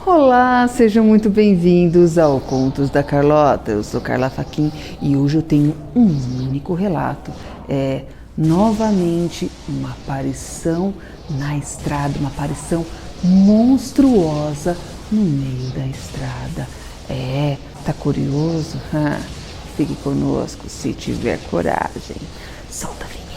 Olá, sejam muito bem-vindos ao Contos da Carlota. Eu sou Carla Fachin e hoje eu tenho um único relato. Novamente uma aparição na estrada, uma aparição monstruosa no meio da estrada. Tá curioso? Fique conosco se tiver coragem. Solta a vinheta.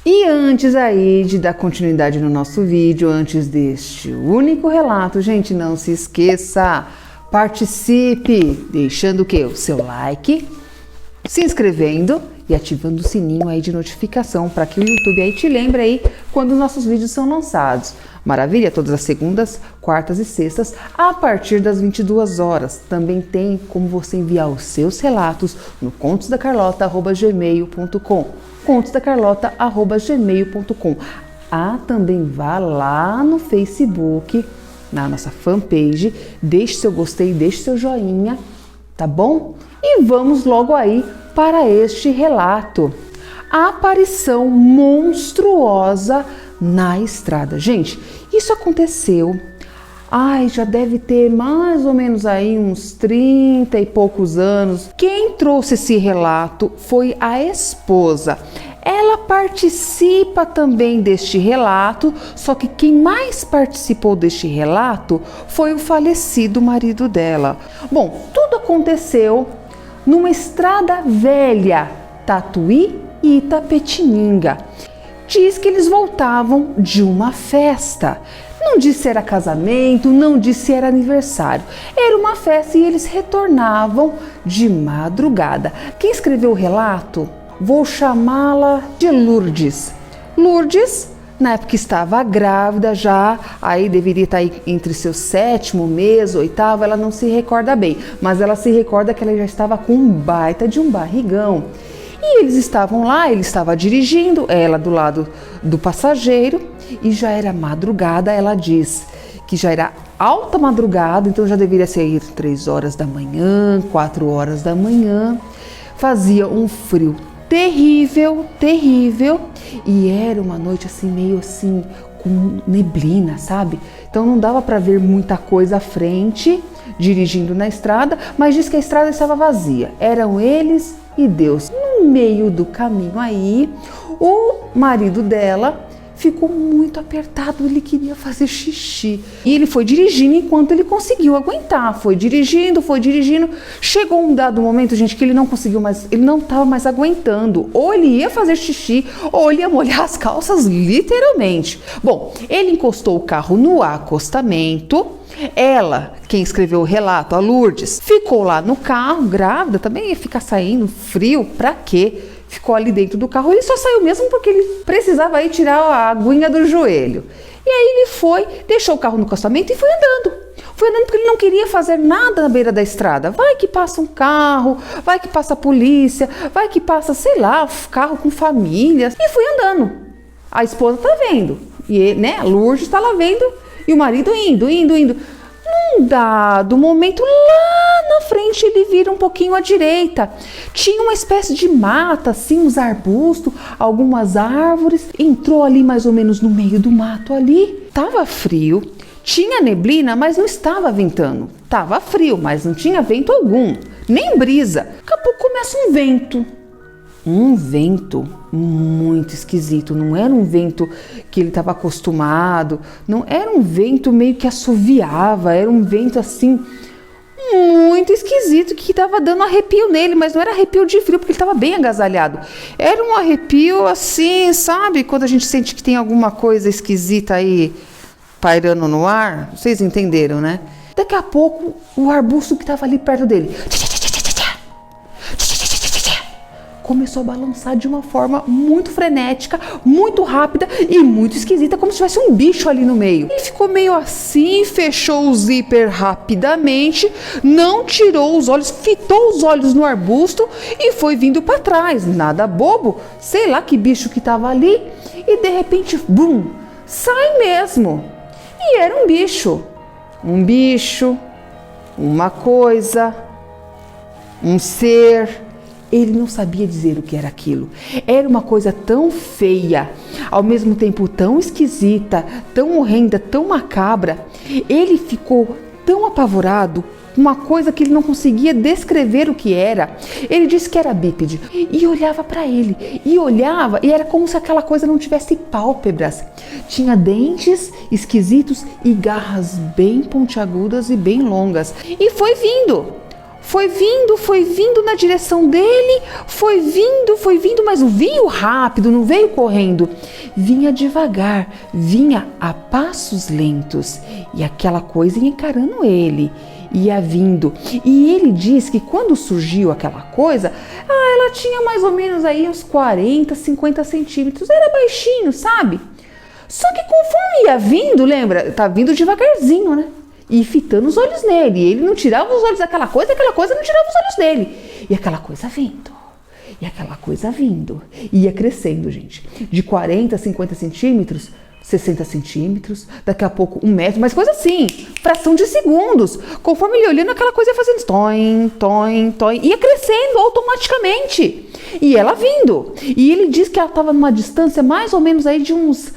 E antes aí de dar continuidade no nosso vídeo, antes deste único relato, gente, não se esqueça, participe, deixando o quê? O seu like, se inscrevendo e ativando o sininho aí de notificação para que o YouTube aí te lembre aí quando nossos vídeos são lançados. Maravilha? Todas as segundas, quartas e sextas, a partir das 22 horas. Também tem como você enviar os seus relatos no contosdacarlota@gmail.com. contosdacarlota@gmail.com. Também vá lá no Facebook, na nossa fanpage, deixe seu gostei, deixe seu joinha, tá bom? E vamos logo aí para este relato. A aparição monstruosa na estrada. Gente, isso aconteceu, já deve ter mais ou menos aí uns 30 e poucos anos. Quem trouxe esse relato foi a esposa. Ela participa também deste relato, só que quem mais participou deste relato foi o falecido marido dela. Bom, tudo aconteceu numa estrada velha, Tatuí e Itapetininga. Diz que eles voltavam de uma festa. Não disse se era casamento, não disse se era aniversário. Era uma festa e eles retornavam de madrugada. Quem escreveu o relato? Vou chamá-la de Lourdes. Lourdes, na época estava grávida já, aí deveria estar entre seu 7º mês, 8º, ela não se recorda bem, mas ela se recorda que ela já estava com um baita de um barrigão. E eles estavam lá, ele estava dirigindo, ela do lado do passageiro, e já era madrugada. Ela diz que já era alta madrugada, então já deveria ser 3 horas da manhã, 4 horas da manhã. Fazia um frio terrível, terrível, e era uma noite assim, meio assim, com neblina, sabe? Então não dava para ver muita coisa à frente, dirigindo na estrada, mas diz que a estrada estava vazia. Eram eles e Deus. No meio do caminho aí, o marido dela ficou muito apertado, ele queria fazer xixi. E ele foi dirigindo enquanto ele conseguiu aguentar. Foi dirigindo. Chegou um dado momento, gente, que ele não conseguiu mais, ele não estava mais aguentando. Ou ele ia fazer xixi, ou ele ia molhar as calças, literalmente. Bom, ele encostou o carro no acostamento. Ela, quem escreveu o relato, a Lourdes, ficou lá no carro, grávida, também ia ficar saindo frio, pra quê? Ficou ali dentro do carro. Ele só saiu mesmo porque ele precisava ir tirar a aguinha do joelho. E aí ele foi, deixou o carro no acostamento e foi andando. Foi andando porque ele não queria fazer nada na beira da estrada. Vai que passa um carro, vai que passa a polícia, vai que passa, sei lá, carro com famílias. E foi andando. A esposa tá vendo. E, né, a Lourdes tá lá vendo. E o marido indo. Num dado momento, lá na frente, ele vira um pouquinho à direita. Tinha uma espécie de mata, assim, uns arbustos, algumas árvores. Entrou ali mais ou menos no meio do mato ali. Tava frio, tinha neblina, mas não estava ventando. Tava frio, mas não tinha vento algum, nem brisa. Daqui a pouco começa um vento. Um vento muito esquisito, não era um vento que ele estava acostumado, não era um vento meio que assoviava, era um vento assim muito esquisito que estava dando arrepio nele, mas não era arrepio de frio porque ele estava bem agasalhado, era um arrepio assim, sabe, quando a gente sente que tem alguma coisa esquisita aí pairando no ar, vocês entenderam, né? Daqui a pouco o arbusto que estava ali perto dele começou a balançar de uma forma muito frenética, muito rápida e muito esquisita, como se tivesse um bicho ali no meio. Ele ficou meio assim, fechou o zíper rapidamente, não tirou os olhos, fitou os olhos no arbusto e foi vindo para trás. Nada bobo, sei lá que bicho que estava ali, e de repente, bum, sai mesmo. E era um bicho, uma coisa, um ser. Ele não sabia dizer o que era aquilo. Era uma coisa tão feia, ao mesmo tempo tão esquisita, tão horrenda, tão macabra. Ele ficou tão apavorado, uma coisa que ele não conseguia descrever o que era. Ele disse que era bípede e olhava para ele, e era como se aquela coisa não tivesse pálpebras. Tinha dentes esquisitos e garras bem pontiagudas e bem longas. E foi vindo na direção dele, foi vindo, mas não veio rápido, não veio correndo. Vinha devagar, vinha a passos lentos, e aquela coisa ia encarando ele, ia vindo. E ele diz que quando surgiu aquela coisa, ela tinha mais ou menos aí uns 40, 50 centímetros, era baixinho, sabe? Só que conforme ia vindo, lembra, tá vindo devagarzinho, né? E fitando os olhos nele, e ele não tirava os olhos daquela coisa, aquela coisa não tirava os olhos dele. E aquela coisa vindo, ia crescendo, gente, de 40 a 50 centímetros, 60 centímetros, daqui a pouco 1 metro, mas coisa assim, fração de segundos. Conforme ele olhando, aquela coisa ia fazendo toim, toim, toim, ia crescendo automaticamente. E ela vindo. E ele diz que ela estava numa distância mais ou menos aí de uns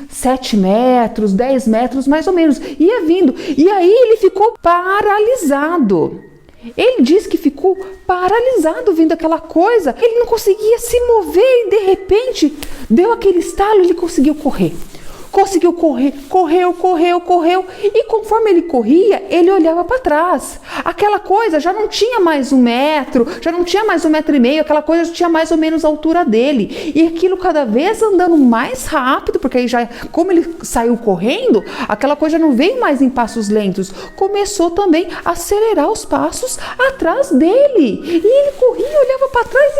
7 metros, 10 metros mais ou menos. Ia vindo. E aí ele ficou paralisado. Ele diz que ficou paralisado vendo aquela coisa. Ele não conseguia se mover e de repente deu aquele estalo e ele conseguiu correr. Correu. E conforme ele corria, ele olhava para trás. Aquela coisa já não tinha mais 1 metro, já não tinha mais 1,5 metros, aquela coisa já tinha mais ou menos a altura dele. E aquilo cada vez andando mais rápido, porque aí já, como ele saiu correndo, aquela coisa não veio mais em passos lentos. Começou também a acelerar os passos atrás dele. E ele corria, olhava para trás,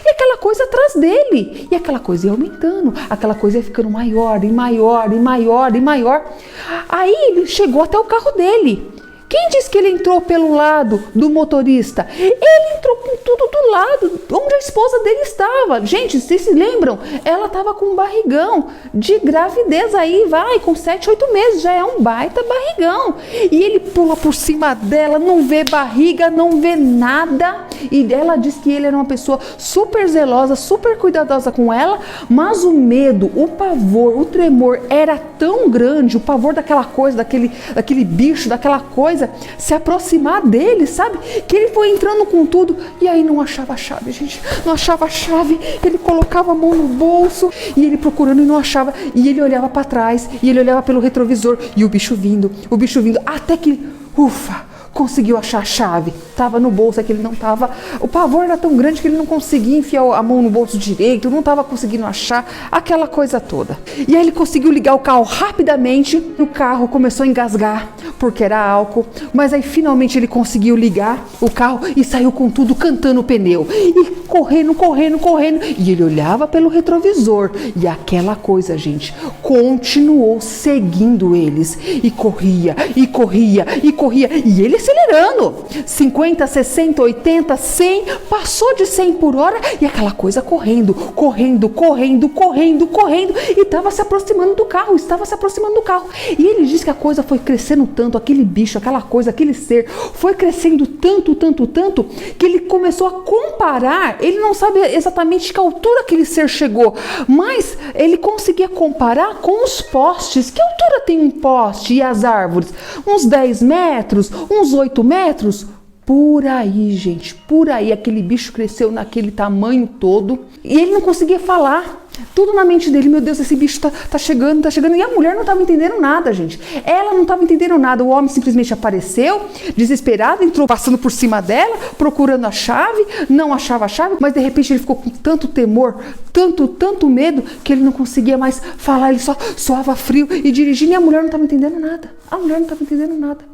e aquela coisa atrás dele. E aquela coisa ia aumentando, aquela coisa ia ficando maior e maior. Aí ele chegou até o carro dele. Quem disse que ele entrou pelo lado do motorista? Ele entrou com tudo do lado onde a esposa dele estava. Gente, vocês se lembram? Ela estava com um barrigão de gravidez aí, com 7, 8 meses. Já é um baita barrigão. E ele pula por cima dela, não vê barriga, não vê nada. E ela diz que ele era uma pessoa super zelosa, super cuidadosa com ela. Mas o medo, o pavor, o tremor era tão grande. O pavor daquela coisa, daquele bicho, daquela coisa se aproximar dele, sabe? Que ele foi entrando com tudo e aí não achava a chave, gente. Não achava a chave. Ele colocava a mão no bolso e ele procurando e não achava. E ele olhava para trás e ele olhava pelo retrovisor e o bicho vindo, até que, conseguiu achar a chave. Tava no bolso, é que ele não tava. O pavor era tão grande que ele não conseguia enfiar a mão no bolso direito, não tava conseguindo achar aquela coisa toda. E aí ele conseguiu ligar o carro rapidamente. O carro começou a engasgar porque era álcool, mas aí finalmente ele conseguiu ligar o carro e saiu com tudo cantando o pneu. E correndo. E ele olhava pelo retrovisor e aquela coisa, gente, continuou seguindo eles. E corria. E ele acelerando, 50, 60, 80, 100, passou de 100 por hora e aquela coisa correndo, e estava se aproximando do carro, E ele disse que a coisa foi crescendo tanto, aquele bicho, aquela coisa, aquele ser, foi crescendo tanto, que ele começou a comparar. Ele não sabe exatamente que altura aquele ser chegou, mas ele conseguia comparar com os postes. Que altura tem um poste e as árvores? Uns 10 metros, uns 8 metros? Por aí, gente, por aí. Aquele bicho cresceu naquele tamanho todo e ele não conseguia falar. Tudo na mente dele, meu Deus, esse bicho tá chegando. E a mulher não estava entendendo nada, gente. Ela não estava entendendo nada. O homem simplesmente apareceu, desesperado, entrou passando por cima dela, procurando a chave, não achava a chave, mas de repente ele ficou com tanto temor, tanto medo, que ele não conseguia mais falar, ele só suava frio e dirigindo, e a mulher não estava entendendo nada.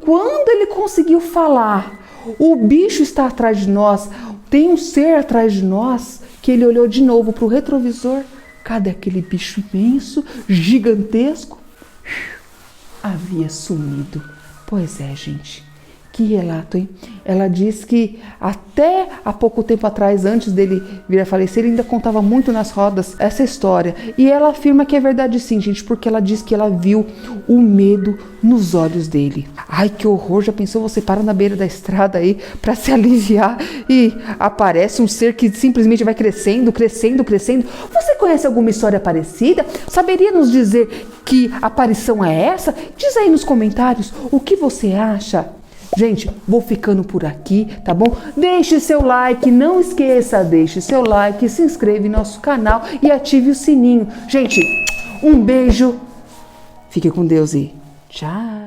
Quando ele conseguiu falar, o bicho está atrás de nós, tem um ser atrás de nós, que ele olhou de novo para o retrovisor. Cadê aquele bicho imenso, gigantesco? Havia sumido. Pois é, gente. Que relato, hein? Ela diz que até há pouco tempo atrás, antes dele vir a falecer, ele ainda contava muito nas rodas essa história. E ela afirma que é verdade sim, gente, porque ela diz que ela viu o medo nos olhos dele. Ai, que horror! Já pensou você para na beira da estrada aí para se aliviar e aparece um ser que simplesmente vai crescendo, crescendo, crescendo? Você conhece alguma história parecida? Saberia nos dizer que aparição é essa? Diz aí nos comentários o que você acha. Gente, vou ficando por aqui, tá bom? Deixe seu like, não esqueça, deixe seu like, se inscreva em nosso canal e ative o sininho. Gente, um beijo, fique com Deus e tchau!